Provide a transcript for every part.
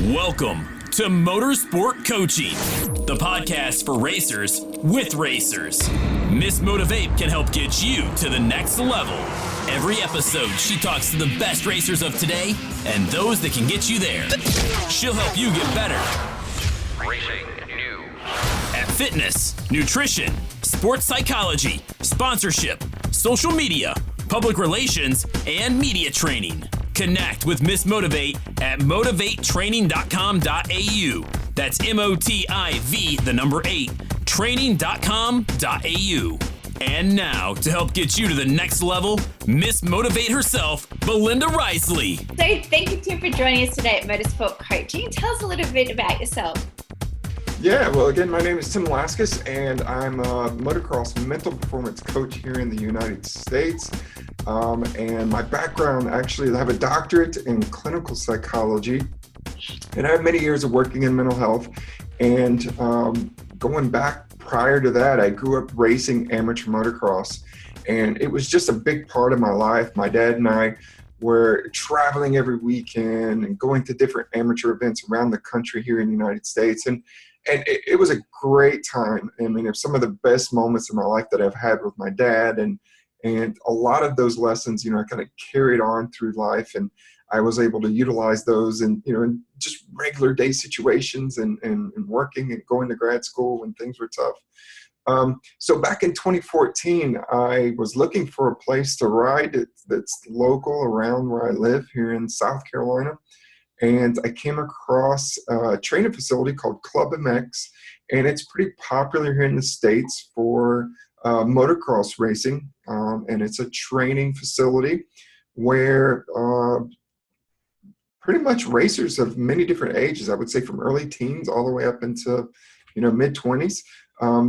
Welcome to Motorsport Coaching, the podcast for racers with racers. Miss Motivate can help get you to the next level. Every episode, she talks to the best racers of today and those that can get you there. She'll help you get better Racing news at fitness, nutrition, sports psychology, sponsorship, social media, public relations, and media training. Connect with Miss Motivate at motivatetraining.com.au. That's MOTIV8 training.com.au. And now, to help get you to the next level, Miss Motivate herself, Belinda Risley. So thank you, Tim, for joining us today at Motorsport Coaching. Tell us a little bit about yourself. Yeah, well, again, my name is Tim Laskus, and I'm a motocross mental performance coach here in the United States. And my background, actually, I have a doctorate in clinical psychology, and I have many years of working in mental health. And going back prior to that, I grew up racing amateur motocross, and it was just a big part of my life. My dad and I were traveling every weekend and going to different amateur events around the country here in the United States. And it was a great time. I mean, it's some of the best moments in my life that I've had with my dad. And a lot of those lessons, I kind of carried on through life, and I was able to utilize those in just regular day situations and working and going to grad school when things were tough. So back in 2014, I was looking for a place to ride that's local around where I live here in South Carolina. And I came across a training facility called Club MX, and it's pretty popular here in the States for motocross racing. And it's a training facility where pretty much racers of many different ages, I would say from early teens all the way up into mid-20s,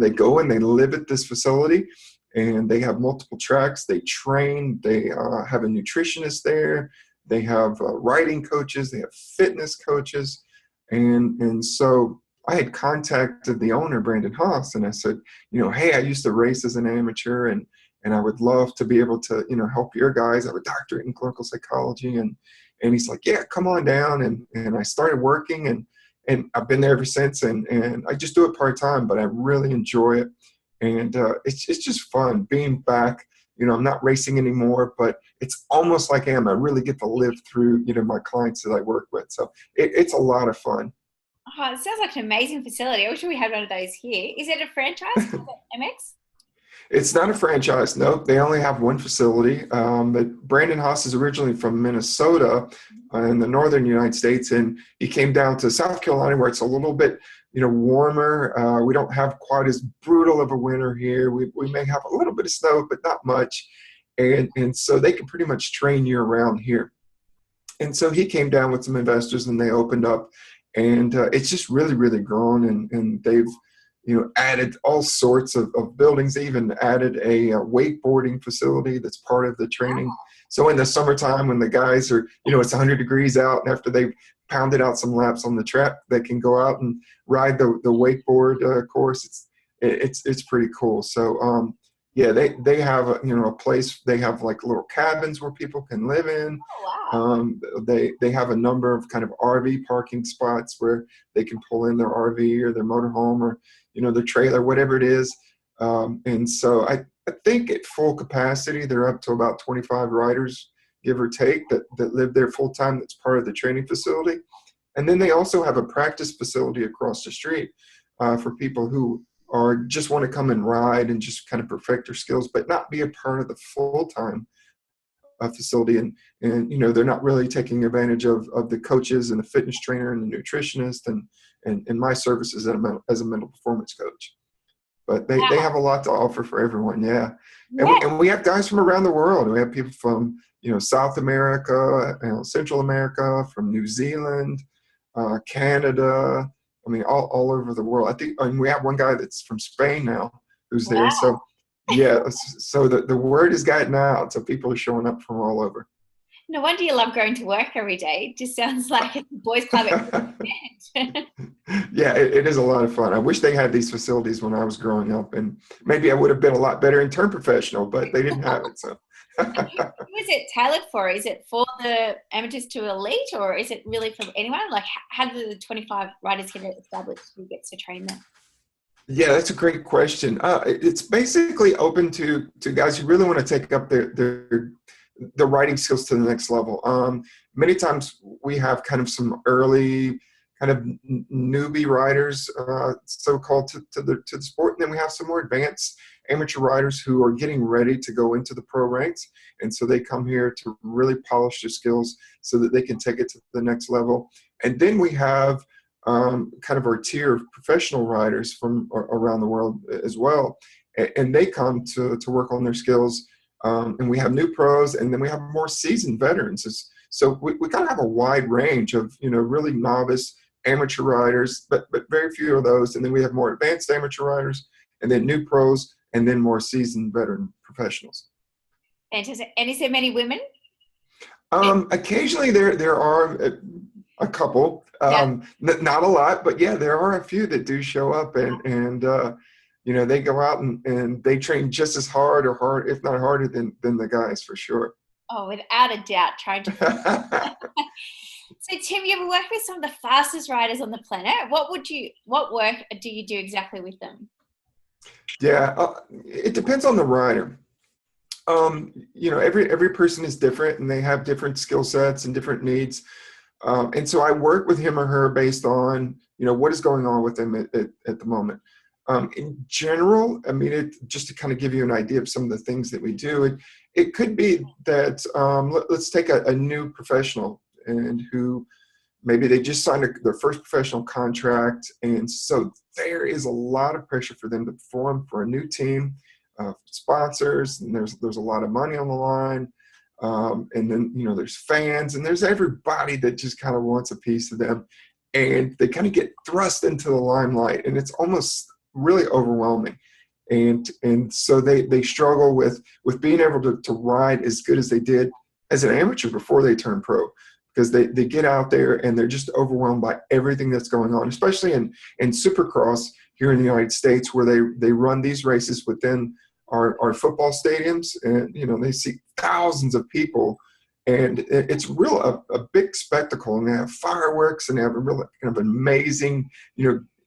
they go and they live at this facility, and they have multiple tracks. They train, they have a nutritionist there. They have riding coaches, they have fitness coaches. And so I had contacted the owner, Brandon Haas, and I said, hey, I used to race as an amateur, and I would love to be able to, help your guys. I have a doctorate in clinical psychology. And he's like, yeah, come on down. And I started working, and I've been there ever since. And I just do it part-time, but I really enjoy it. And it's just fun being back. I'm not racing anymore, but it's almost like I am. I really get to live through, my clients that I work with. So it's a lot of fun. Oh, it sounds like an amazing facility. I wish we had one of those here. Is it a franchise? Is it MX? It's not a franchise. Nope. They only have one facility. But Brandon Haas is originally from Minnesota in the northern United States, and he came down to South Carolina where it's a little bit warmer. We don't have quite as brutal of a winter here. We may have a little bit of snow, but not much. And so they can pretty much train year round here. And so he came down with some investors, and they opened up, and it's just really, really grown. And they've, added all sorts of buildings. They even added a wakeboarding facility that's part of the training. Wow. So in the summertime when the guys are, it's 100 degrees out, and after they've pounded out some laps on the track, they can go out and ride the wakeboard course. It's pretty cool. So yeah, they have a place. They have like little cabins where people can live in. Oh, wow. They have a number of kind of RV parking spots where they can pull in their RV or their motorhome or their trailer, whatever it is. And so I think at full capacity, they're up to about 25 riders, give or take, that live there full time. That's part of the training facility. And then they also have a practice facility across the street for people who just want to come and ride and just kind of perfect their skills, but not be a part of the full-time facility. And they're not really taking advantage of the coaches and the fitness trainer and the nutritionist and my services as a mental performance coach. But they have a lot to offer for everyone. Yeah. And we have guys from around the world. We have people from, South America, Central America, from New Zealand, Canada. I mean, all over the world. I think, and we have one guy that's from Spain now who's there. Wow. So, yeah. So the word has gotten out. So people are showing up from all over. No wonder you love going to work every day. It just sounds like a boys' club. Yeah, it is a lot of fun. I wish they had these facilities when I was growing up, and maybe I would have been a lot better and turned professional, but they didn't have it. So Who is it tailored for? Is it for the amateurs to elite, or is it really for anyone? Like, how do the 25 riders get established? Who gets to train them? Yeah, that's a great question. It's basically open to guys who really want to take up their riding skills to the next level. Many times we have kind of some early kind of newbie riders, so-called to the sport, and then we have some more advanced amateur riders who are getting ready to go into the pro ranks, and so they come here to really polish their skills so that they can take it to the next level. And then we have kind of our tier of professional riders from around the world as well, and they come to work on their skills. And we have new pros, and then we have more seasoned veterans. So we kind of have a wide range of, really novice amateur riders, but very few of those. And then we have more advanced amateur riders, and then new pros, and then more seasoned veteran professionals. Fantastic. And is there many women? Occasionally there are a couple, not a lot, but yeah, there are a few that do show up, and they go out and they train just as hard, if not harder than the guys, for sure. Oh, without a doubt, trying to. So, Tim, you ever worked with some of the fastest riders on the planet? What work do you do exactly with them? Yeah, it depends on the rider. Every person is different, and they have different skill sets and different needs. And so I work with him or her based on, what is going on with them at the moment. In general, just to kind of give you an idea of some of the things that we do, it could be that let's take a new professional and who maybe they just signed their first professional contract, and so there is a lot of pressure for them to perform for a new team, sponsors, and there's a lot of money on the line, and then there's fans, and there's everybody that just kind of wants a piece of them, and they kind of get thrust into the limelight, and it's almost really overwhelming. And so they struggle with being able to ride as good as they did as an amateur before they turn pro, because they get out there and they're just overwhelmed by everything that's going on, especially in Supercross here in the United States, where they run these races within our football stadiums, and they see thousands of people, and it's a big spectacle, and they have fireworks, and they have a real kind of amazing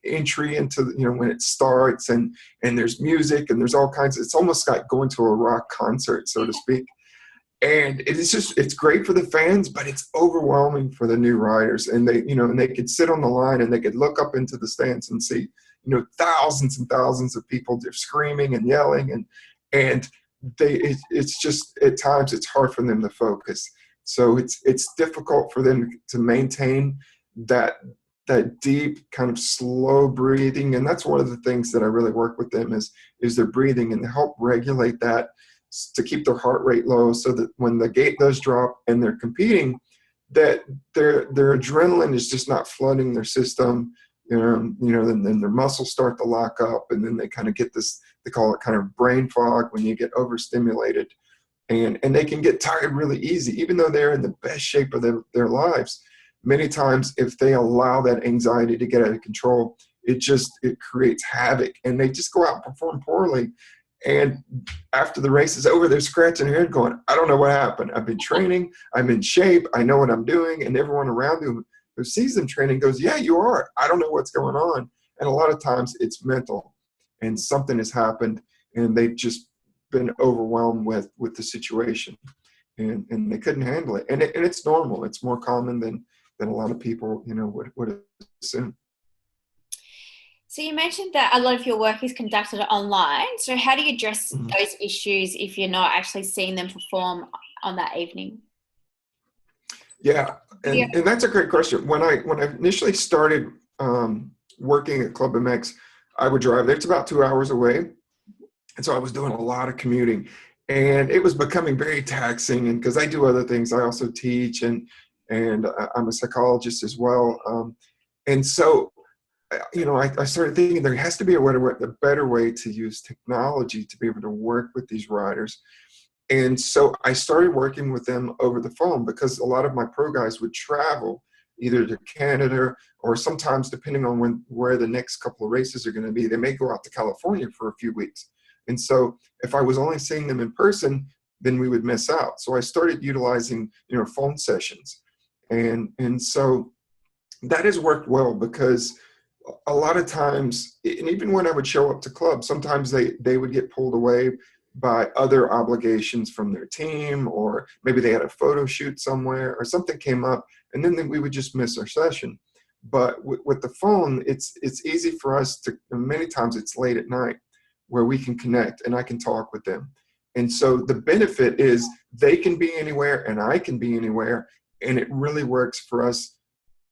entry into when it starts, and there's music, and there's all kinds it's almost like going to a rock concert, so to speak. And it's great for the fans, but it's overwhelming for the new riders, and they could sit on the line and they could look up into the stands and see thousands and thousands of people just screaming and yelling, and it's just at times it's hard for them to focus. So it's difficult for them to maintain that deep kind of slow breathing, and that's one of the things that I really work with them is their breathing, and to help regulate that, to keep their heart rate low, so that when the gate does drop and they're competing, that their adrenaline is just not flooding their system, then their muscles start to lock up, and then they kind of get this, they call it kind of brain fog, when you get overstimulated, and they can get tired really easy, even though they're in the best shape of their lives. Many times, if they allow that anxiety to get out of control, it creates havoc, and they just go out and perform poorly. And after the race is over, they're scratching their head going, I don't know what happened. I've been training, I'm in shape, I know what I'm doing. And everyone around them who sees them training goes, yeah, you are. I don't know what's going on. And a lot of times it's mental, and something has happened, and they've just been overwhelmed with the situation, and they couldn't handle it. And it's normal. It's more common than a lot of people, would assume. So you mentioned that a lot of your work is conducted online. So how do you address those issues if you're not actually seeing them perform on that evening? Yeah, and that's a great question. When I initially started working at Club MX, I would drive there. It's about 2 hours away, and so I was doing a lot of commuting, and it was becoming very taxing. And because I do other things, I also teach, and I'm a psychologist as well. And so, I started thinking there has to be a better way to use technology to be able to work with these riders. And so I started working with them over the phone, because a lot of my pro guys would travel either to Canada, or sometimes, depending on where the next couple of races are going to be, they may go out to California for a few weeks. And so if I was only seeing them in person, then we would miss out. So I started utilizing, phone sessions. And so that has worked well, because a lot of times, and even when I would show up to clubs, sometimes they would get pulled away by other obligations from their team, or maybe they had a photo shoot somewhere or something came up, and then we would just miss our session. But with the phone, it's easy for us to, many times it's late at night where we can connect and I can talk with them. And so the benefit is they can be anywhere and I can be anywhere, and it really works for us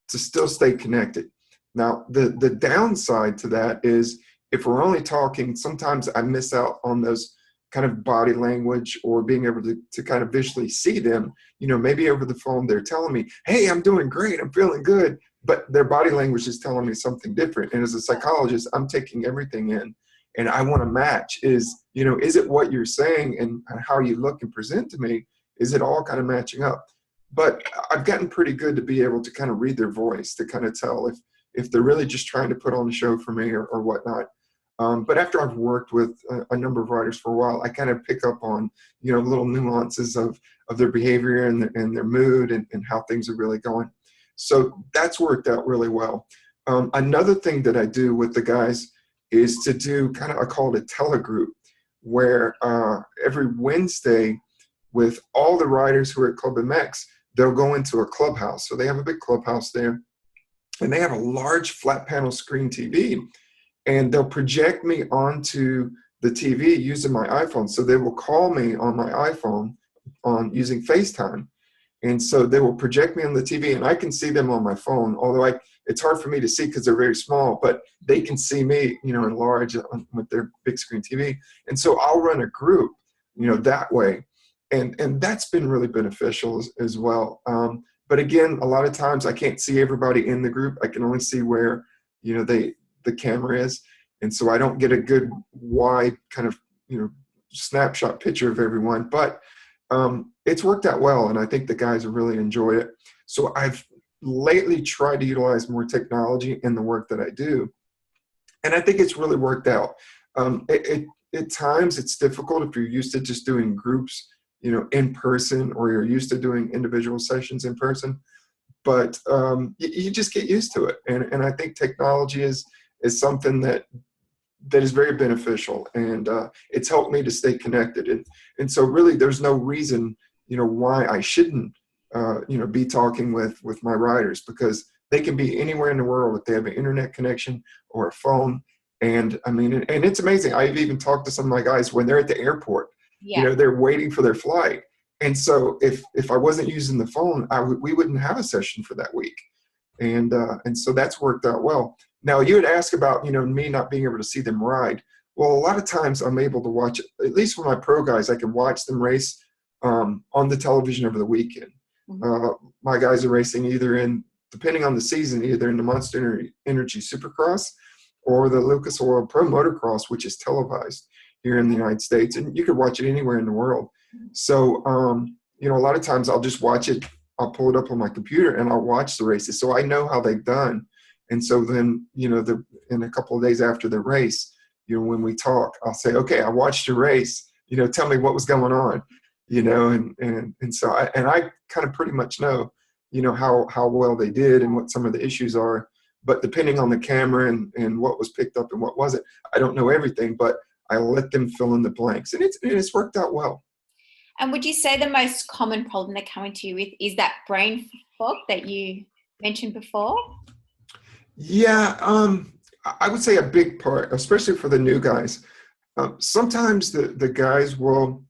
to still stay connected. Now, the downside to that is if we're only talking, sometimes I miss out on those kind of body language or being able to kind of visually see them. Maybe over the phone, they're telling me, hey, I'm doing great, I'm feeling good, but their body language is telling me something different. And as a psychologist, I'm taking everything in, and I want to match is it what you're saying and how you look and present to me? Is it all kind of matching up? But I've gotten pretty good to be able to kind of read their voice, to kind of tell if they're really just trying to put on a show for me or whatnot. But after I've worked with a number of writers for a while, I kind of pick up on, little nuances of their behavior and their mood and how things are really going. So that's worked out really well. Another thing that I do with the guys is to do kind of, I call it a telegroup, where every Wednesday with all the writers who are at Club MX, they'll go into a clubhouse. So they have a big clubhouse there, and they have a large flat panel screen TV. And they'll project me onto the TV using my iPhone. So they will call me on my iPhone using FaceTime. And so they will project me on the TV, and I can see them on my phone, although it's hard for me to see because they're very small, but they can see me, in large with their big screen TV. And so I'll run a group, that way. And that's been really beneficial as well. But again, a lot of times I can't see everybody in the group. I can only see where, the camera is. And so I don't get a good wide kind of, snapshot picture of everyone, but it's worked out well. And I think the guys have really enjoyed it. So I've lately tried to utilize more technology in the work that I do. And I think it's really worked out. At times it's difficult if you're used to just doing groups, in person, or you're used to doing individual sessions in person, but you just get used to it. And I think technology is something that is very beneficial, and it's helped me to stay connected. And so really there's no reason, why I shouldn't, be talking with my writers, because they can be anywhere in the world if they have an internet connection or a phone. And I mean, and it's amazing. I've even talked to some of my guys when they're at the airport, they're waiting for their flight. And so if I wasn't using the phone, we wouldn't have a session for that week. And so that's worked out well. Now, you had asked about, me not being able to see them ride. Well, a lot of times I'm able to watch, at least for my pro guys, I can watch them race on the television over the weekend. Mm-hmm. My guys are racing either depending on the season, either in the Monster Energy Supercross or the Lucas Oil Pro Motocross, which is televised here in the United States. And you can watch it anywhere in the world. So, a lot of times I'll just watch it. I'll pull it up on my computer and I'll watch the races. So I know how they've done. And so then, in a couple of days after the race, when we talk, I'll say, okay, I watched your race, tell me what was going on, and so I kind of pretty much know, how well they did and what some of the issues are. But depending on the camera and what was picked up and what wasn't, I don't know everything, but I let them fill in the blanks, and it's worked out well. And would you say the most common problem they're coming to you with is that brain fog that you mentioned before? Yeah, I would say a big part, especially for the new guys. Sometimes the guys will,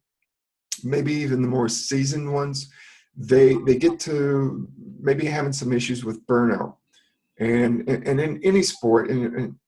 maybe even the more seasoned ones, they get to maybe having some issues with burnout. And in any sport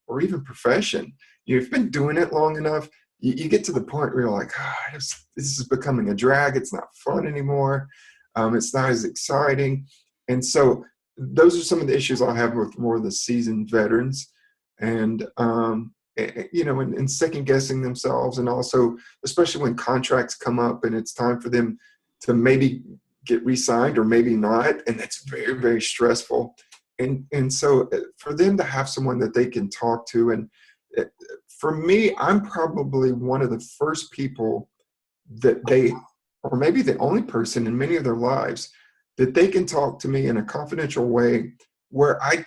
or even profession, you've been doing it long enough, you get to the point where you're like, this is becoming a drag. It's not fun anymore. It's not as exciting. And so those are some of the issues I'll have with more of the seasoned veterans, and and second guessing themselves, and also especially when contracts come up and it's time for them to maybe get re-signed or maybe not, and that's very, very stressful. And so for them to have someone that they can talk to, and for me, I'm probably one of the first people that they or maybe the only person in many of their lives that they can talk to me in a confidential way where I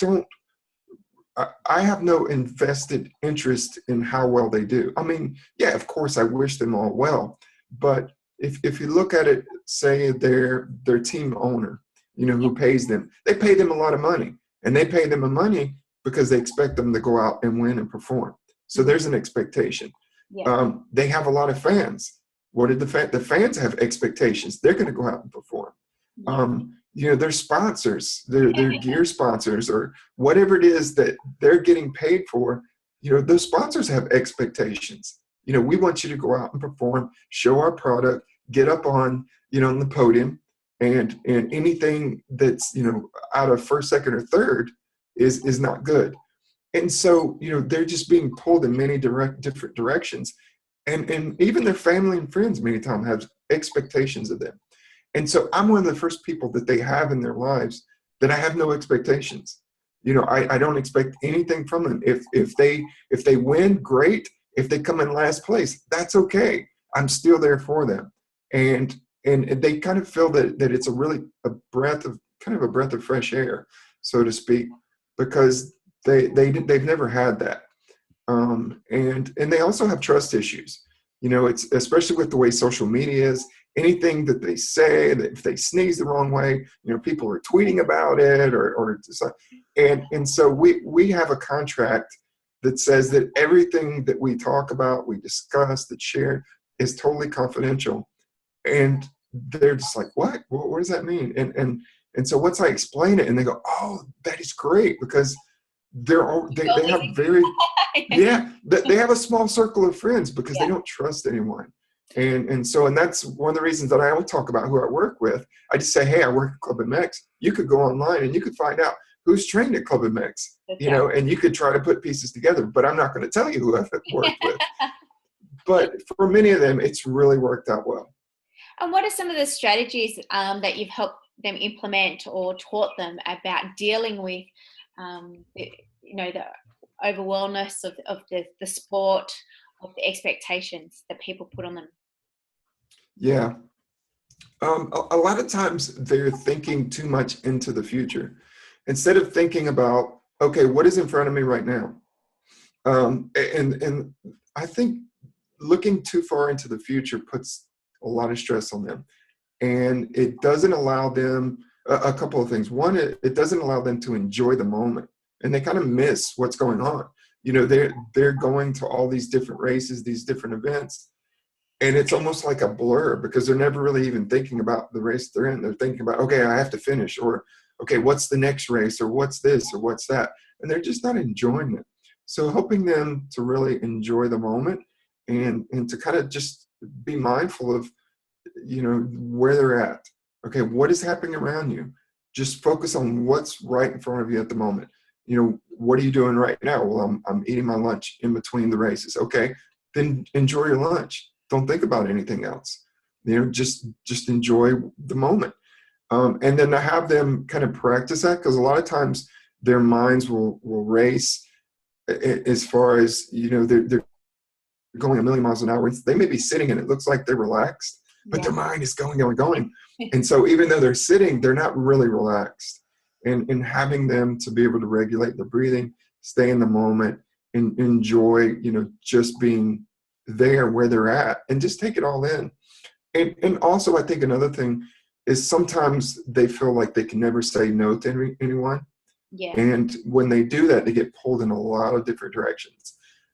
have no invested interest in how well they do. I mean, yeah, of course I wish them all well, but if you look at it, say their team owner, who pays them, they pay them a lot of money, and they pay them a money because they expect them to go out and win and perform. So there's an expectation. Yeah. They have a lot of fans. What did the fans have expectations? They're going to go out and perform. Their sponsors, their gear sponsors, or whatever it is that they're getting paid for, those sponsors have expectations. We want you to go out and perform, show our product, get up on, on the podium, and anything that's, out of first, second, or third is not good. And so, they're just being pulled in many different directions. And even their family and friends many times have expectations of them. And so I'm one of the first people that they have in their lives that I have no expectations. I don't expect anything from them. If they win, great. If they come in last place, that's okay. I'm still there for them. And they kind of feel that it's a breath of fresh air, so to speak, because they've never had that. And they also have trust issues. It's especially with the way social media is. Anything that they say, that if they sneeze the wrong way, people are tweeting about it, and so we have a contract that says that everything that we talk about, we discuss, that's shared, is totally confidential. And they're just like, what? What does that mean? And so once I explain it, and they go, oh, that is great, because they have very they have a small circle of friends because they don't trust anyone. And that's one of the reasons that I always talk about who I work with. I just say, hey, I work at Club MX. You could go online and you could find out who's trained at Club MX, and you could try to put pieces together, but I'm not going to tell you who I've worked with. But for many of them, it's really worked out well. And what are some of the strategies that you've helped them implement or taught them about dealing with, the overwhelmness of the sport, of the expectations that people put on them? Yeah. A lot of times they're thinking too much into the future instead of thinking about, okay, what is in front of me right now? And I think looking too far into the future puts a lot of stress on them. And it doesn't allow them a couple of things. One, it doesn't allow them to enjoy the moment, and they kind of miss what's going on. They're going to all these different races, these different events, and it's almost like a blur because they're never really even thinking about the race they're in. They're thinking about, okay, I have to finish, or okay, what's the next race, or what's this, or what's that, and they're just not enjoying it. So helping them to really enjoy the moment and to kind of just be mindful of, where they're at. Okay, what is happening around you? Just focus on what's right in front of you at the moment. What are you doing right now? Well, I'm eating my lunch in between the races. Okay, then enjoy your lunch. Don't think about anything else. Just enjoy the moment. And then to have them kind of practice that, because a lot of times their minds will race as far as, they're going a million miles an hour. They may be sitting and it looks like they're relaxed, but their mind is going. And so even though they're sitting, they're not really relaxed. And having them to be able to regulate their breathing, stay in the moment, and enjoy, just being there where they're at, and just take it all in. And also, I think another thing is sometimes they feel like they can never say no to anyone. Yeah. And when they do that, they get pulled in a lot of different directions.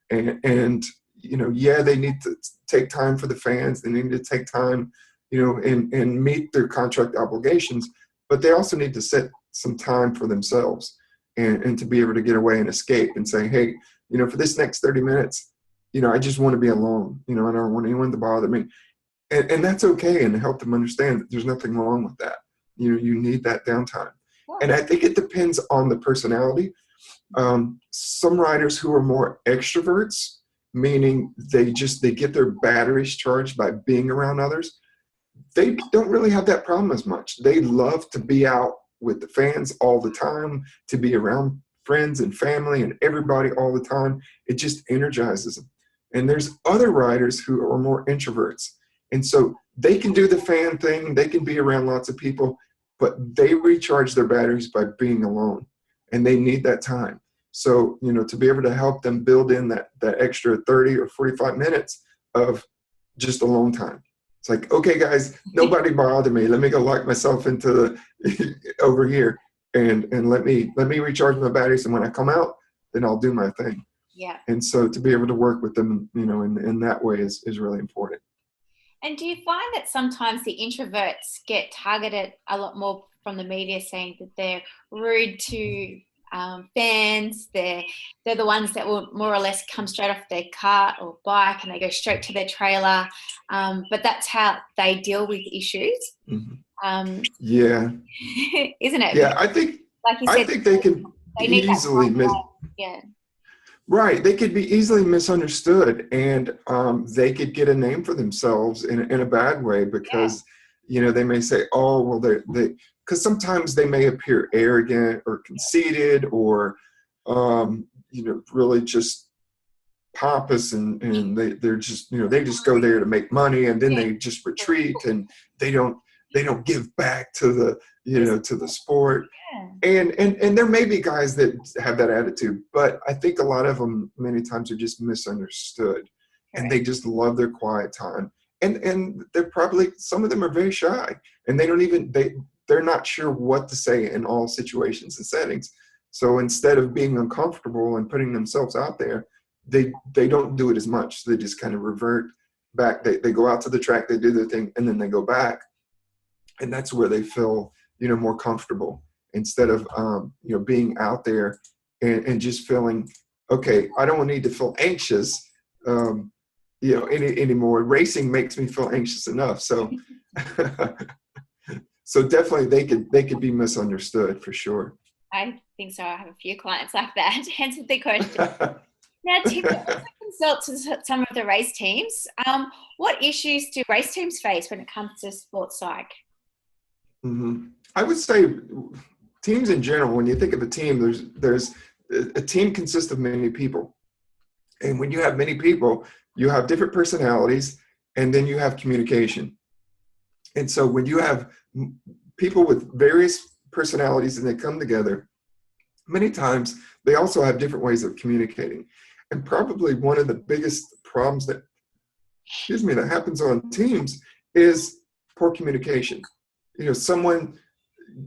And they need to take time for the fans. They need to take time, and meet their contract obligations. But they also need to set some time for themselves and to be able to get away and escape and say, hey, for this next 30 minutes, I just want to be alone. I don't want anyone to bother me. And that's okay, and help them understand that there's nothing wrong with that. You need that downtime. Wow. And I think it depends on the personality. Some riders who are more extroverts, meaning they get their batteries charged by being around others, they don't really have that problem as much. They love to be out with the fans all the time, to be around friends and family and everybody all the time. It just energizes them. And there's other riders who are more introverts, And so they can do the fan thing, they can be around lots of people, but they recharge their batteries by being alone, and they need that time. So, to be able to help them build in that extra 30 or 45 minutes of just alone time. It's like, okay, guys, nobody bother me. Let me go lock myself into over here and let me recharge my batteries. And when I come out, then I'll do my thing. Yeah. And so to be able to work with them, in that way is really important. And do you find that sometimes the introverts get targeted a lot more from the media, saying that they're rude to fans? They're the ones that will more or less come straight off their cart or bike and they go straight to their trailer. But that's how they deal with issues. Mm-hmm. Yeah. Isn't it? Yeah, I think they can easily Right. They could be easily misunderstood, and they could get a name for themselves in a bad way because, they may say, oh, well, because sometimes they may appear arrogant or conceited or, really just pompous and they're just, they just go there to make money and then they just retreat and they don't give back to the, to the sport. And there may be guys that have that attitude, but I think a lot of them many times are just misunderstood and they just love their quiet time. And they're probably, some of them are very shy and they're not sure what to say in all situations and settings. So instead of being uncomfortable and putting themselves out there, they don't do it as much. They just kind of revert back. They go out to the track, they do their thing, and then they go back. And that's where they feel, more comfortable instead of, being out there and just feeling, okay, I don't need to feel anxious, anymore. Racing makes me feel anxious enough. So, so definitely they could be misunderstood for sure. I think so. I have a few clients like that. Hence the question. Now, Tim, you also consult to some of the race teams. What issues do race teams face when it comes to sports psych? Mm-hmm. I would say teams in general, when you think of a team, there's a team consists of many people. And when you have many people, you have different personalities and then you have communication. And so when you have people with various personalities and they come together, many times they also have different ways of communicating. And probably one of the biggest problems that happens on teams is poor communication. Someone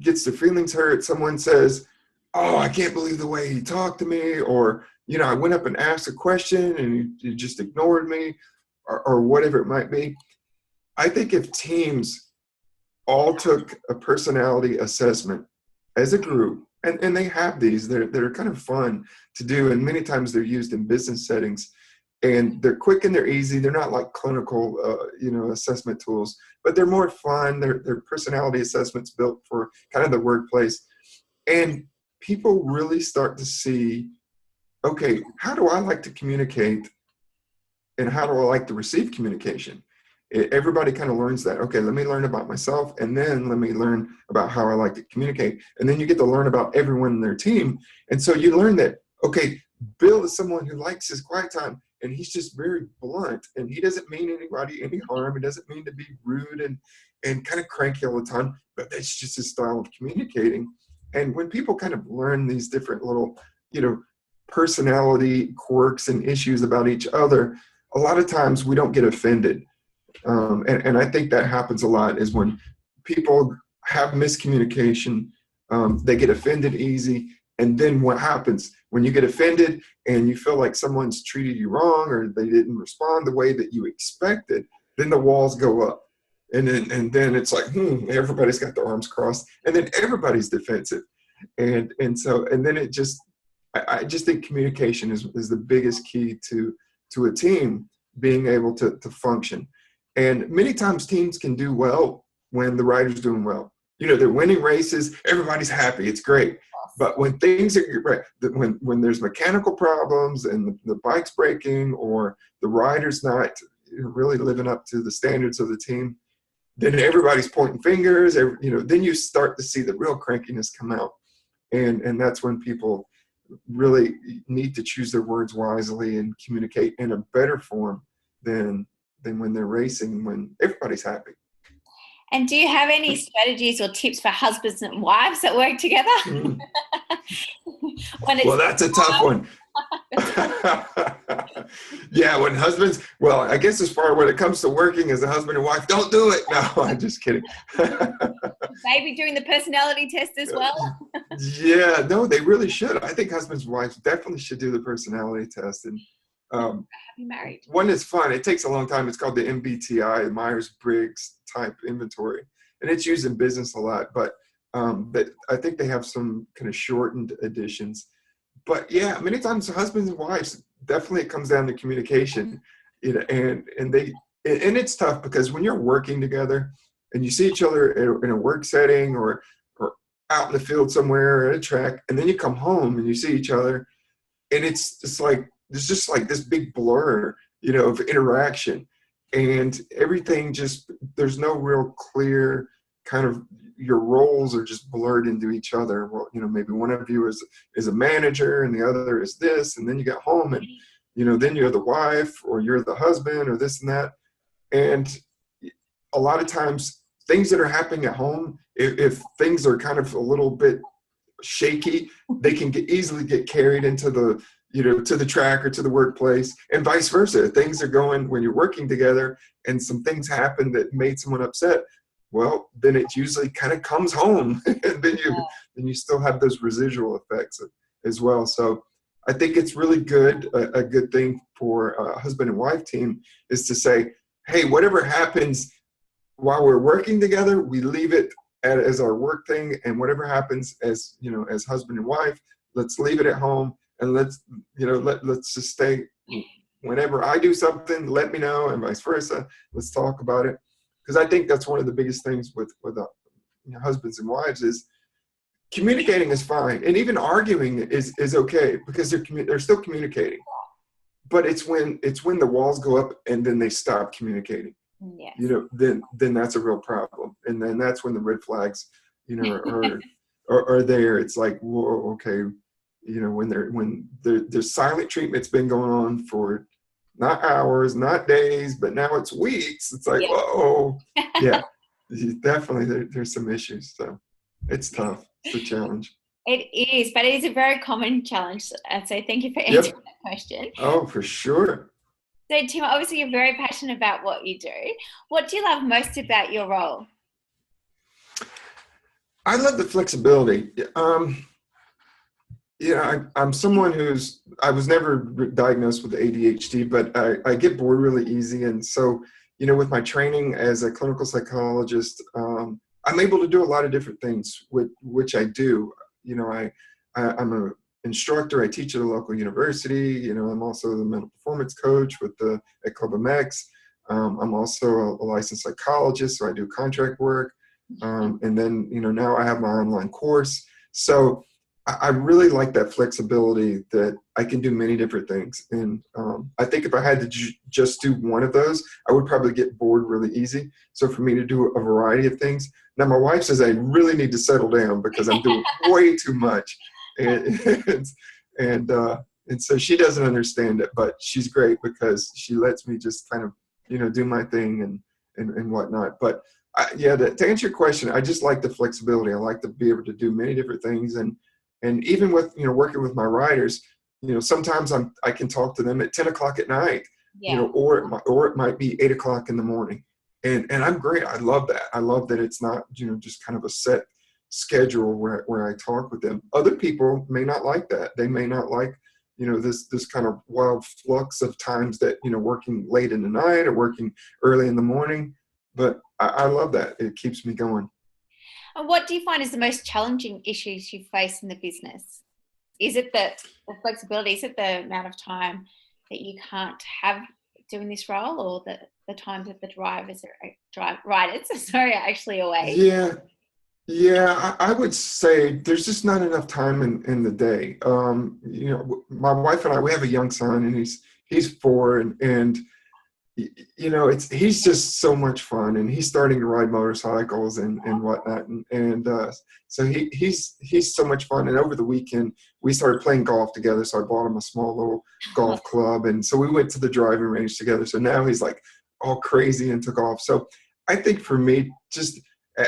gets their feelings hurt. Someone says, oh, I can't believe the way he talked to me. Or, I went up and asked a question and you just ignored me or whatever it might be. I think if teams all took a personality assessment as a group, and they have these that are kind of fun to do, and many times they're used in business settings, and they're quick and they're easy. They're not like clinical, assessment tools, but they're more fun. They're personality assessments built for kind of the workplace, and people really start to see, okay, how do I like to communicate, and how do I like to receive communication? Everybody kind of learns that. Okay, let me learn about myself, and then let me learn about how I like to communicate. And then you get to learn about everyone in their team. And so you learn that, okay, Bill is someone who likes his quiet time, and he's just very blunt, and he doesn't mean anybody any harm. He doesn't mean to be rude and kind of cranky all the time, but that's just his style of communicating. And when people kind of learn these different little, personality quirks and issues about each other, a lot of times we don't get offended. And I think that happens a lot is when people have miscommunication, they get offended easy. And then what happens when you get offended and you feel like someone's treated you wrong or they didn't respond the way that you expected, then the walls go up. And then it's like, everybody's got their arms crossed, and then everybody's defensive. And then it just, I just think communication is the biggest key to a team being able to function. And many times teams can do well when the rider's doing well. They're winning races, everybody's happy, it's great. But when things are right, when there's mechanical problems and the bike's breaking or the rider's not really living up to the standards of the team, then everybody's pointing fingers. Then you start to see the real crankiness come out, and that's when people really need to choose their words wisely and communicate in a better form than than when they're racing, when everybody's happy. And do you have any strategies or tips for husbands and wives that work together? Mm. When it's Well, that's a tough one. Yeah, when husbands, well, I guess as far when it comes to working as a husband and wife, don't do it. No, I'm just kidding. maybe doing the personality test as well. Yeah, no, they really should. I think husbands and wives definitely should do the personality test. And Have you married? one is fun. It takes a long time. It's called the MBTI, Myers-Briggs type inventory, and it's used in business a lot. But I think they have some kind of shortened editions. But yeah, many times husbands and wives, definitely it comes down to communication, you know, and it's tough because when you're working together and you see each other in a work setting or out in the field somewhere or at a track, and then you come home and you see each other, and it's just like there's just like this big blur, you know, of interaction, and everything just there's no real clear kind of, your roles are just blurred into each other. Well, you know, maybe one of you is a manager and the other is this, and then you get home and, you know, then you're the wife or you're the husband or this and that. And a lot of times things that are happening at home, if things are kind of a little bit shaky, they can easily get carried into the, you know, to the track or to the workplace, and vice versa. If things are going when you're working together and some things happen that made someone upset, well, then it usually kind of comes home, and then you still have those residual effects as well. So I think it's really good. A good thing for a husband and wife team is to say, hey, whatever happens while we're working together, we leave it as our work thing, and whatever happens as, you know, as husband and wife, let's leave it at home, and let's just stay. Whenever I do something, let me know, and vice versa. Let's talk about it. Because I think that's one of the biggest things with you know, husbands and wives is communicating is fine, and even arguing is okay because they're still communicating. But it's when the walls go up and then they stop communicating. Yes. You know, then that's a real problem, and then that's when the red flags, you know, are there. It's like, whoa, okay, you know, when there's silent treatment's been going on for not hours, not days, but now it's weeks. It's like, whoa, yeah, definitely there's some issues. So it's tough. It's a challenge. It is, but it is a very common challenge. And so thank you for answering that question. Oh, for sure. So Tim, obviously you're very passionate about what you do. What do you love most about your role? I love the flexibility. Yeah, I'm someone I was never diagnosed with ADHD, but I get bored really easy. And so, you know, with my training as a clinical psychologist, I'm able to do a lot of different things, which I do. You know, I'm an instructor. I teach at a local university. You know, I'm also the mental performance coach at Club MX. I'm also a licensed psychologist, so I do contract work. And then, you know, now I have my online course. So I really like that flexibility that I can do many different things. And I think if I had to just do one of those, I would probably get bored really easy. So for me to do a variety of things. Now, my wife says I really need to settle down because I'm doing way too much. And so she doesn't understand it, but she's great because she lets me just kind of, you know, do my thing and whatnot. But to answer your question, I just like the flexibility. I like to be able to do many different things. And even with, you know, working with my riders, you know, sometimes I can talk to them at 10 o'clock at night, you know, or it might be 8 o'clock in the morning. And I'm great. I love that. I love that it's not, you know, just kind of a set schedule where I talk with them. Other people may not like that. They may not like, you know, this kind of wild flux of times that, you know, working late in the night or working early in the morning. But I love that. It keeps me going. And what do you find is the most challenging issues you face in the business? Is it the flexibility? Is it the amount of time that you can't have doing this role, or the times that the riders are actually away? Yeah, I would say there's just not enough time in the day. You know, my wife and I, we have a young son, and he's 4, and you know, he's just so much fun, and he's starting to ride motorcycles and whatnot, and so he's so much fun. And over the weekend we started playing golf together, so I bought him a small little golf club, and so we went to the driving range together. So now he's like all crazy and took off. So I think for me, just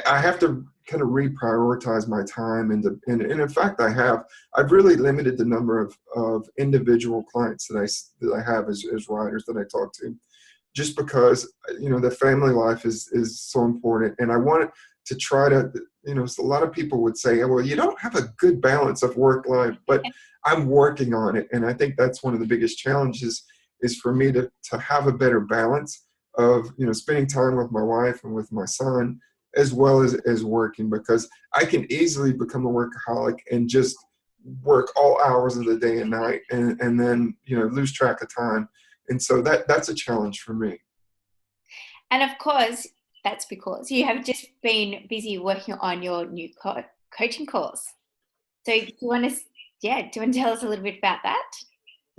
I have to kind of reprioritize my time, and in fact, I've really limited the number of individual clients that I have as riders that I talk to, just because the family life is so important, and I want to try to a lot of people would say, well, you don't have a good balance of work life, but I'm working on it, and I think that's one of the biggest challenges is for me to have a better balance of spending time with my wife and with my son, as well as working, because I can easily become a workaholic and just work all hours of the day and night, and then lose track of time. And so that's a challenge for me. And of course, that's because you have just been busy working on your new coaching course. So do you want to tell us a little bit about that?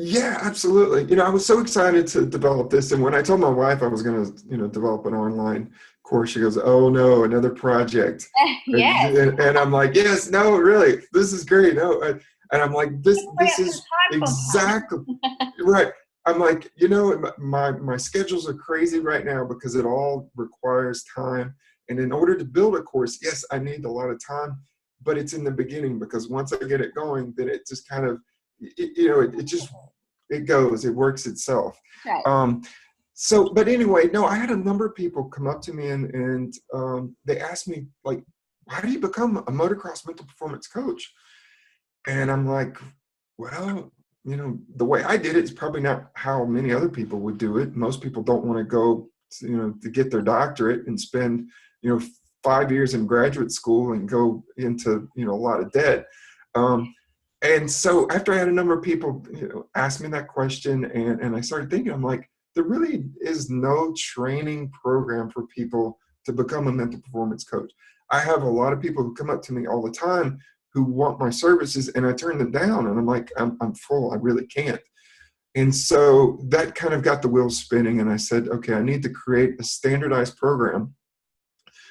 Yeah, absolutely. I was so excited to develop this. And when I told my wife I was going to, develop an online course, she goes, "Oh no, another project." Yes. And I'm like, "Yes, no, really, this is great." No. And I'm like, this is exactly right. I'm like, my schedules are crazy right now because it all requires time. And in order to build a course, yes, I need a lot of time, but it's in the beginning, because once I get it going, then it just kind of, it works itself. Right. But anyway, no, I had a number of people come up to me and they asked me, like, how do you become a motocross mental performance coach? And I'm like, well, the way I did it is probably not how many other people would do it. Most people don't want to go, to get their doctorate and spend, 5 years in graduate school and go into, a lot of debt. And so after I had a number of people, ask me that question, and I started thinking, I'm like, there really is no training program for people to become a mental performance coach. I have a lot of people who come up to me all the time who want my services, and I turn them down, and I'm like, I'm full. I really can't. And so that kind of got the wheels spinning, and I said, okay, I need to create a standardized program,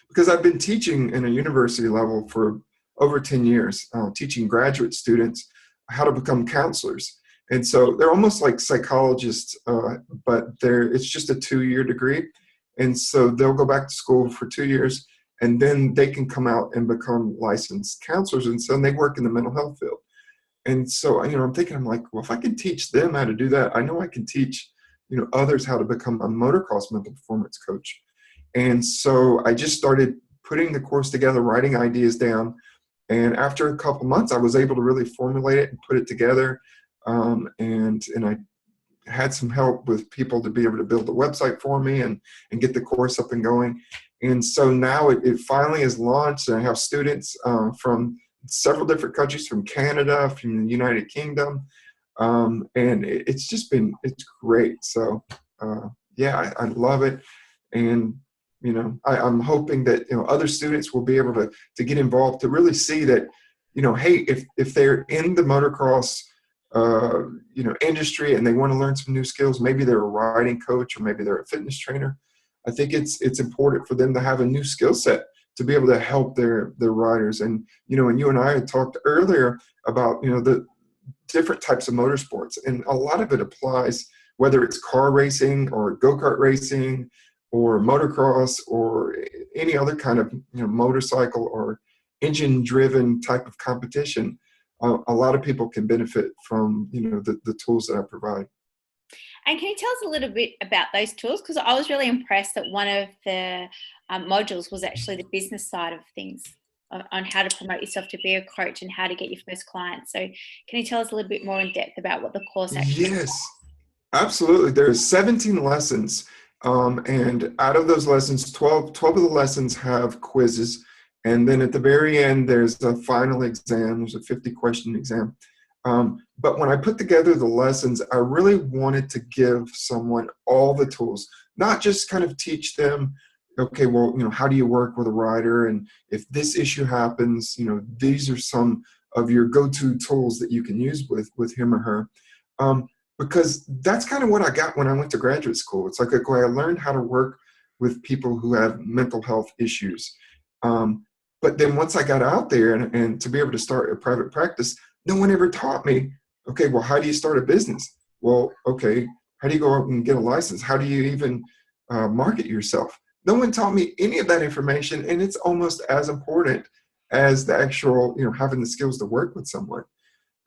because I've been teaching in a university level for over 10 years, teaching graduate students how to become counselors. And so they're almost like psychologists, but it's just a 2-year degree. And so they'll go back to school for 2 years, and then they can come out and become licensed counselors. And so they work in the mental health field. And so, I'm thinking, I'm like, well, if I can teach them how to do that, I know I can teach, others how to become a motocross mental performance coach. And so I just started putting the course together, writing ideas down. And after a couple months, I was able to really formulate it and put it together. And I had some help with people to be able to build a website for me and get the course up and going. And so now it finally is launched, and I have students from several different countries, from Canada, from the United Kingdom. And it's great. So I love it. And I'm hoping that other students will be able to get involved, to really see that hey, if they're in the motocross industry and they want to learn some new skills, maybe they're a riding coach or maybe they're a fitness trainer, I think it's important for them to have a new skill set to be able to help their riders. And and you and I had talked earlier about the different types of motorsports, and a lot of it applies, whether it's car racing or go-kart racing or motocross or any other kind of motorcycle or engine-driven type of competition. A lot of people can benefit from the tools that I provide. And can you tell us a little bit about those tools? Because I was really impressed that one of the modules was actually the business side of things, on how to promote yourself to be a coach and how to get your first client. So can you tell us a little bit more in depth about what the course actually is? Yes, absolutely. There's 17 lessons. And out of those lessons, 12 of the lessons have quizzes. And then at the very end, there's a final exam. There's a 50-question exam. But when I put together the lessons, I really wanted to give someone all the tools, not just kind of teach them, okay, well, how do you work with a rider? And if this issue happens, these are some of your go-to tools that you can use with him or her. Because that's kind of what I got when I went to graduate school. It's like, okay, I learned how to work with people who have mental health issues. But then once I got out there and to be able to start a private practice, no one ever taught me, okay, well, how do you start a business? Well, okay, how do you go out and get a license? How do you even market yourself. No one taught me any of that information, and it's almost as important as the actual, having the skills to work with someone.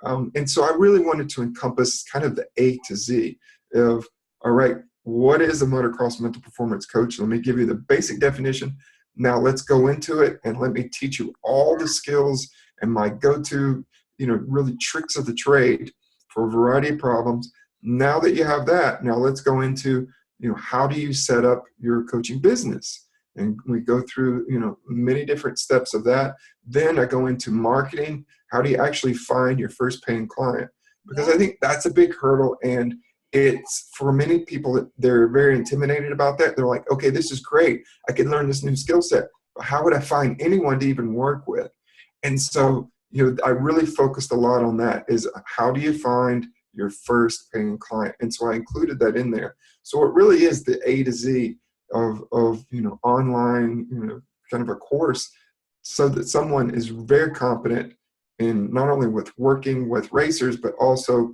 And so I really wanted to encompass kind of the A to Z of, all right, what is a motocross mental performance coach? Let me give you the basic definition. Now let's go into it and let me teach you all the skills and my go-to, really tricks of the trade for a variety of problems. Now that you have that, now let's go into, how do you set up your coaching business? And we go through, many different steps of that. Then I go into marketing. How do you actually find your first paying client? Because I think that's a big hurdle. And it's, for many people, they're very intimidated about that. They're like, okay, this is great. I could learn this new skill set. But how would I find anyone to even work with? And so, I really focused a lot on that, is how do you find your first paying client? And so I included that in there. So it really is the A to Z of online, kind of a course, so that someone is very competent in not only with working with racers, but also,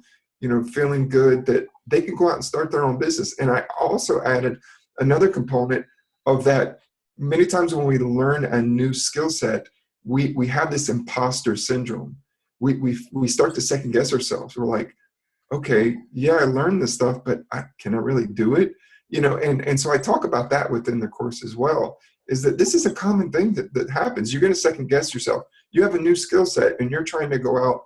feeling good that they can go out and start their own business. And I also added another component of that. Many times when we learn a new skill set, we have this imposter syndrome. We start to second guess ourselves. We're like, okay, yeah, I learned this stuff, but can I really do it? And so I talk about that within the course as well, is that this is a common thing that happens. You're going to second guess yourself. You have a new skill set and you're trying to go out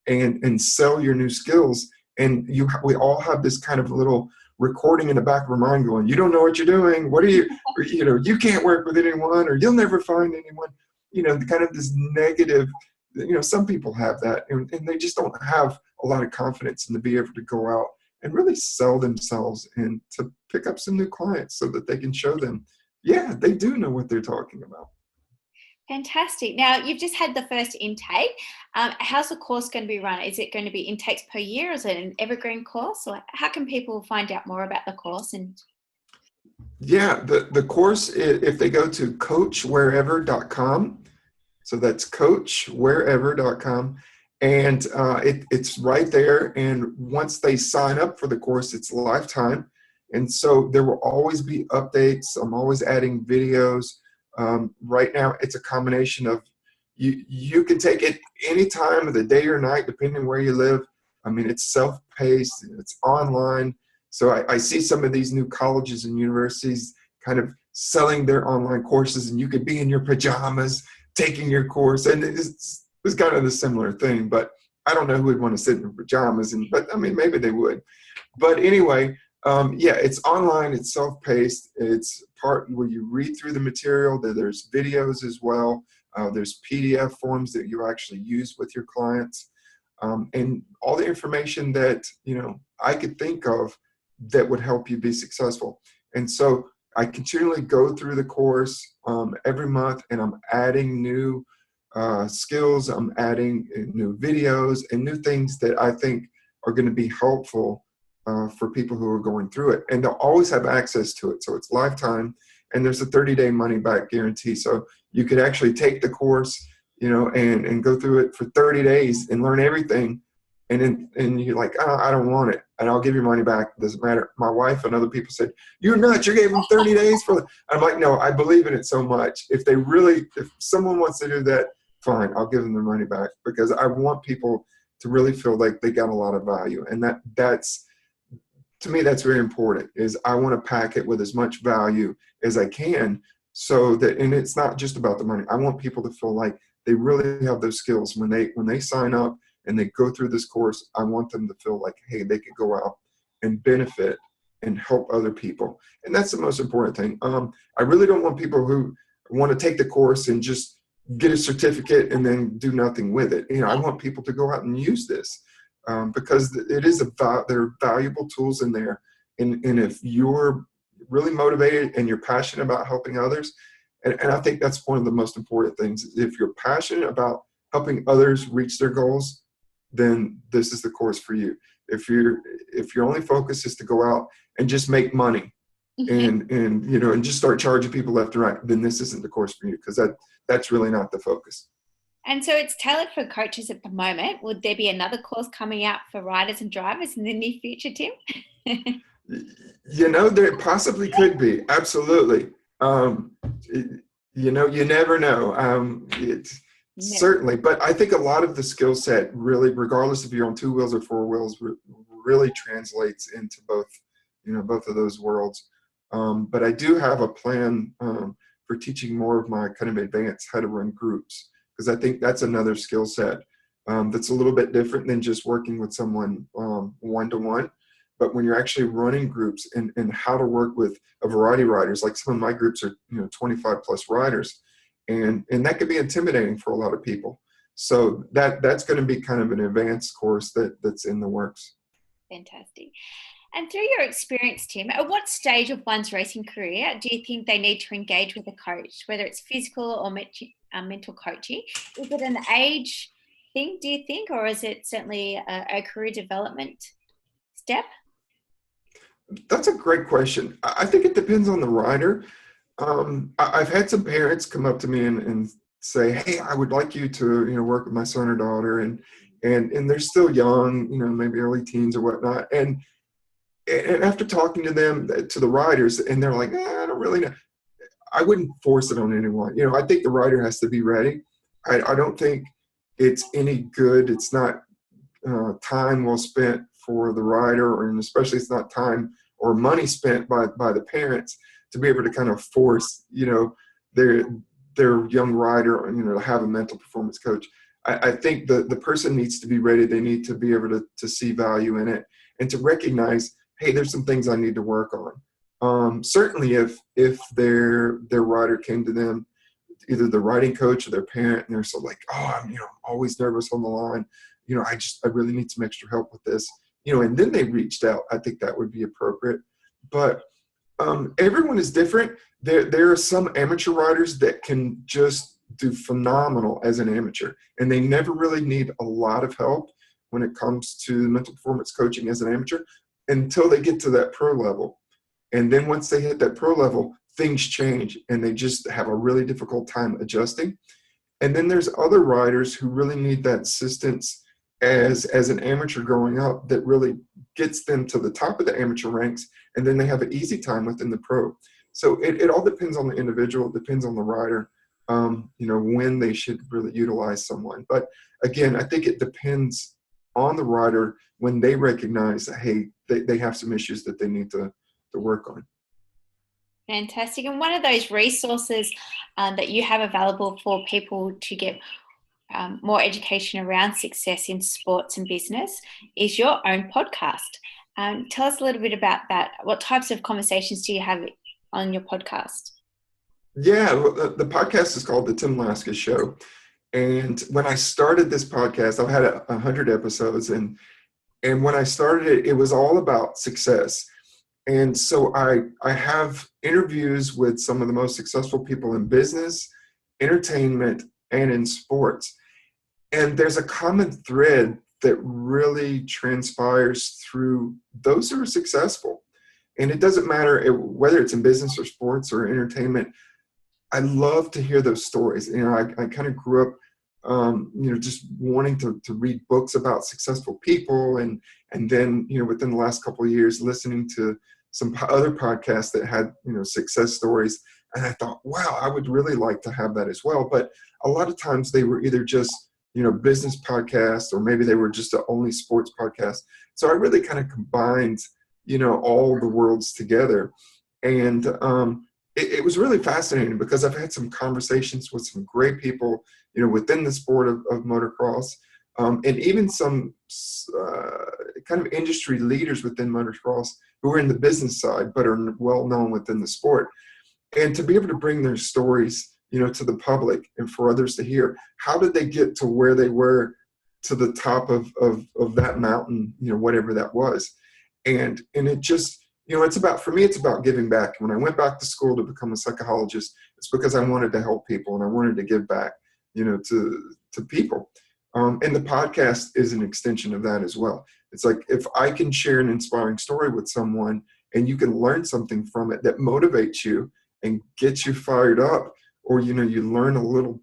and sell your new skills. And we all have this kind of little recording in the back of our mind going, you don't know what you're doing. What are you, you can't work with anyone, or you'll never find anyone, kind of this negative, some people have that, and they just don't have a lot of confidence in to be able to go out and really sell themselves and to pick up some new clients so that they can show them, yeah, they do know what they're talking about. Fantastic. Now, you've just had the first intake. How's the course going to be run? Is it going to be intakes per year? Is it an evergreen course? Or how can people find out more about the course? Yeah, the course, if they go to coachwherever.com, so that's coachwherever.com, and it's right there. And once they sign up for the course, it's lifetime. And so there will always be updates. I'm always adding videos. Right now, it's a combination of you can take it any time of the day or night, depending where you live. I mean, it's self-paced, it's online. So I see some of these new colleges and universities kind of selling their online courses, and you could be in your pajamas taking your course. And it's kind of the similar thing, but I don't know who would want to sit in their pajamas, but I mean, maybe they would. But anyway, yeah, it's online, it's self-paced, it's part where you read through the material. There's videos as well. There's PDF forms that you actually use with your clients, and all the information that I could think of that would help you be successful. And so I continually go through the course every month, and I'm adding new skills. I'm adding new videos and new things that I think are going to be helpful for people who are going through it. And they'll always have access to it. So it's lifetime, and there's a 30-day money-back guarantee. So you could actually take the course, and go through it for 30 days and learn everything. And you're like, oh, I don't want it, and I'll give your money back. It doesn't matter. My wife and other people said, you're nuts. You gave them 30 days for it. I'm like, no, I believe in it so much. If someone wants to do that, fine, I'll give them their money back, because I want people to really feel like they got a lot of value. And that's, to me, that's very important, is I want to pack it with as much value as I can, so that, and it's not just about the money. I want people to feel like they really have those skills when they sign up and they go through this course. I want them to feel like, hey, they could go out and benefit and help other people. And that's the most important thing. I really don't want people who want to take the course and just get a certificate and then do nothing with it. I want people to go out and use this, because it is there are valuable tools in there. And if you're really motivated and you're passionate about helping others, and I think that's one of the most important things. If you're passionate about helping others reach their goals, then this is the course for you. If your only focus is to go out and just make money and just start charging people left and right, then this isn't the course for you, because that's really not the focus. And so it's tailored for coaches at the moment. Would there be another course coming out for riders and drivers in the near future, Tim? There possibly could be. Absolutely. You never know. It's No. certainly, but I think a lot of the skill set really, regardless if you're on two wheels or four wheels, really translates into both of those worlds. But I do have a plan for teaching more of my kind of advanced how to run groups, because I think that's another skill set that's a little bit different than just working with someone one-to-one. But when you're actually running groups and how to work with a variety of riders, like some of my groups are 25 plus riders, and that can be intimidating for a lot of people. So that's going to be kind of an advanced course that's in the works. Fantastic. And through your experience, Tim, at what stage of one's racing career do you think they need to engage with a coach, whether it's physical or mental coaching? Is it an age thing, do you think, or is it certainly a career development step? That's a great question. I think it depends on the rider. I've had some parents come up to me and say, "Hey, I would like you to, work with my son or daughter," and they're still young, maybe early teens or whatnot. And after talking to them, to the riders, and they're like, I don't really know. I wouldn't force it on anyone. I think the rider has to be ready. I don't think it's any good. It's not time well spent for the rider, and especially it's not time or money spent by the parents to be able to kind of force, their young rider, to have a mental performance coach. I think the person needs to be ready. They need to be able to see value in it and to recognize, hey, there's some things I need to work on. Certainly if their rider came to them, either the riding coach or their parent, and they're so like, oh, I'm always nervous on the line. I really need some extra help with this. And then they reached out. I think that would be appropriate. But everyone is different. There are some amateur riders that can just do phenomenal as an amateur, and they never really need a lot of help when it comes to mental performance coaching as an amateur until they get to that pro level. And then once they hit that pro level, things change, and they just have a really difficult time adjusting. And then there's other riders who really need that assistance as an amateur growing up that really gets them to the top of the amateur ranks, and then they have an easy time within the pro. So it all depends on the individual. It depends on the rider, when they should really utilize someone. But again, I think it depends on the rider when they recognize that, hey, they have some issues that they need to work on. Fantastic. And one of those resources that you have available for people to get more education around success in sports and business is your own podcast. Tell us a little bit about that. What types of conversations do you have on your podcast? Yeah, well, the podcast is called The Tim Laskas Show. And when I started this podcast, I've had 100 episodes. And when I started it, it was all about success. And so I have interviews with some of the most successful people in business, entertainment, and in sports. And there's a common thread that really transpires through those who are successful. And it doesn't matter whether it's in business or sports or entertainment. I love to hear those stories. I kind of grew up, just wanting to read books about successful people. And then, within the last couple of years, listening to some other podcasts that had, success stories. And I thought, wow, I would really like to have that as well. But a lot of times they were either just, business podcasts, or maybe they were just the only sports podcast. So I really kind of combined, all the worlds together. And it was really fascinating because I've had some conversations with some great people, within the sport of motocross, and even some kind of industry leaders within motocross who are in the business side but are well known within the sport. And to be able to bring their stories, to the public and for others to hear, how did they get to where they were, to the top of that mountain, whatever that was. And it just, for me, it's about giving back. When I went back to school to become a psychologist, it's because I wanted to help people and I wanted to give back, to people. And the podcast is an extension of that as well. It's like, if I can share an inspiring story with someone and you can learn something from it that motivates you and gets you fired up, or, you learn a little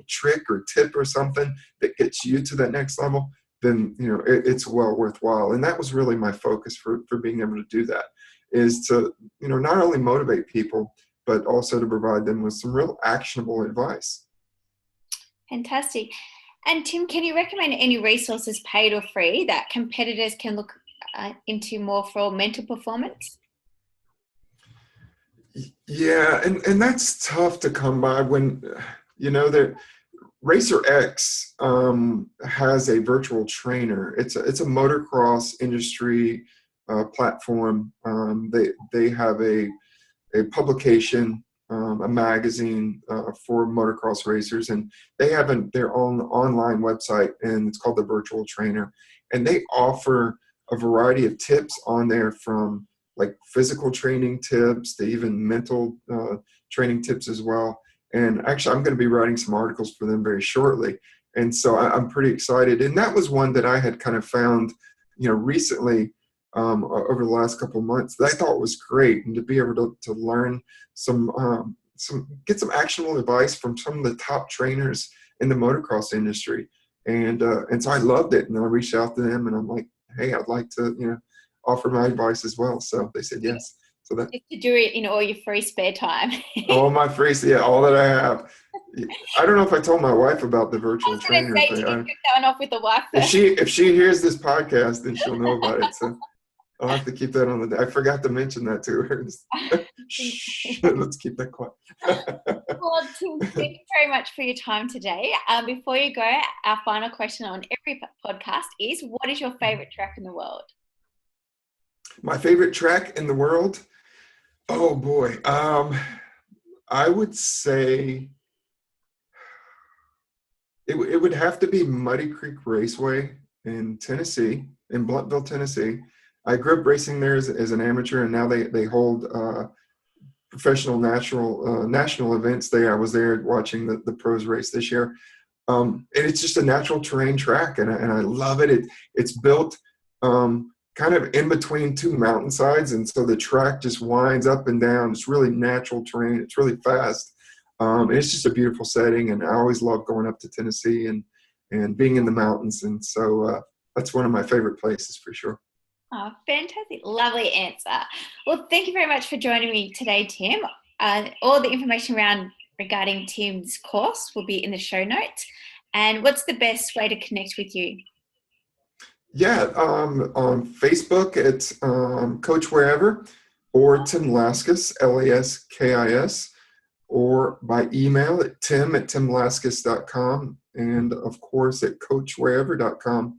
trick or tip or something that gets you to that next level, then it's well worthwhile. And that was really my focus for being able to do that, is to not only motivate people, but also to provide them with some real actionable advice. Fantastic. And Tim, can you recommend any resources, paid or free, that competitors can look into more for mental performance? Yeah, and that's tough to come by when that RacerX has a virtual trainer. It's a motocross industry platform. They have a publication, a magazine for motocross racers, and they have their own online website, and it's called the Virtual Trainer. And they offer a variety of tips on there, from like physical training tips to even mental training tips as well. And actually, I'm going to be writing some articles for them very shortly. And so I'm pretty excited. And that was one that I had kind of found, recently over the last couple of months, that I thought was great. And to be able to learn get some actionable advice from some of the top trainers in the motocross industry. And so I loved it. And I reached out to them and I'm like, hey, I'd like to, offer my advice as well. So they said yes. So that just to do it in all your free spare time. all my free, all that I have. I don't know if I told my wife about the virtual trainer thing. You can pick that one off with the wife. If she hears this podcast, then she'll know about it. So I'll have to keep that on I forgot to mention that to her. Shh, let's keep that quiet. Well, Tim, thank you very much for your time today. Before you go, our final question on every podcast is, what is your favorite track in the world? My favorite track in the world? Oh boy. I would say it would have to be Muddy Creek Raceway in Tennessee, in Bluntville, Tennessee. I grew up racing there as an amateur, and now they hold professional national events there. I was there watching the pros race this year. And it's just a natural terrain track, and I love it. It's built kind of in between two mountainsides, and so the track just winds up and down. It's really natural terrain. It's really fast. And it's just a beautiful setting, and I always love going up to Tennessee and being in the mountains. And so that's one of my favorite places for sure. Oh, fantastic. Lovely answer. Well, thank you very much for joining me today, Tim. All the information regarding Tim's course will be in the show notes. And what's the best way to connect with you? Yeah, on Facebook, it's Coach Wherever, or Tim Laskis, Laskis, or by email at tim@timlaskis.com, and of course at coachwherever.com.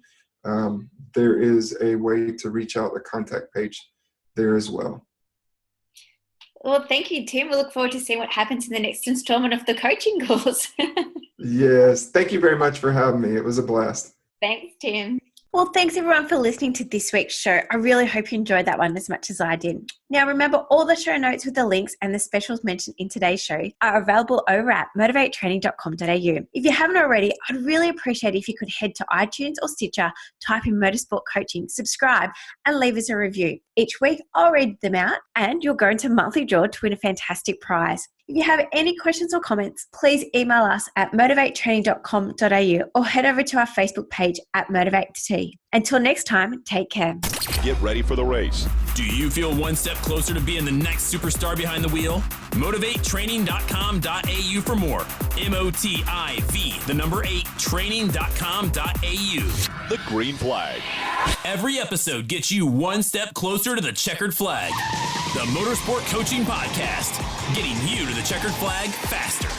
There is a way to reach out, the contact page there as well. Well, thank you, Tim. We look forward to seeing what happens in the next installment of the coaching course. Yes, thank you very much for having me. It was a blast. Thanks, Tim. Well, thanks everyone for listening to this week's show. I really hope you enjoyed that one as much as I did. Now, remember, all the show notes with the links and the specials mentioned in today's show are available over at motivatetraining.com.au. If you haven't already, I'd really appreciate it if you could head to iTunes or Stitcher, type in Motorsport Coaching, subscribe, and leave us a review. Each week, I'll read them out, and you'll go into monthly draw to win a fantastic prize. If you have any questions or comments, please email us at motivatetraining.com.au or head over to our Facebook page at MotivateT. Until next time, take care. Get ready for the race. Do you feel one step closer to being the next superstar behind the wheel? MotivateTraining.com.au for more. MOTIV8 training.com.au. The green flag. Every episode gets you one step closer to the checkered flag. The Motorsport Coaching Podcast, getting you to the checkered flag faster.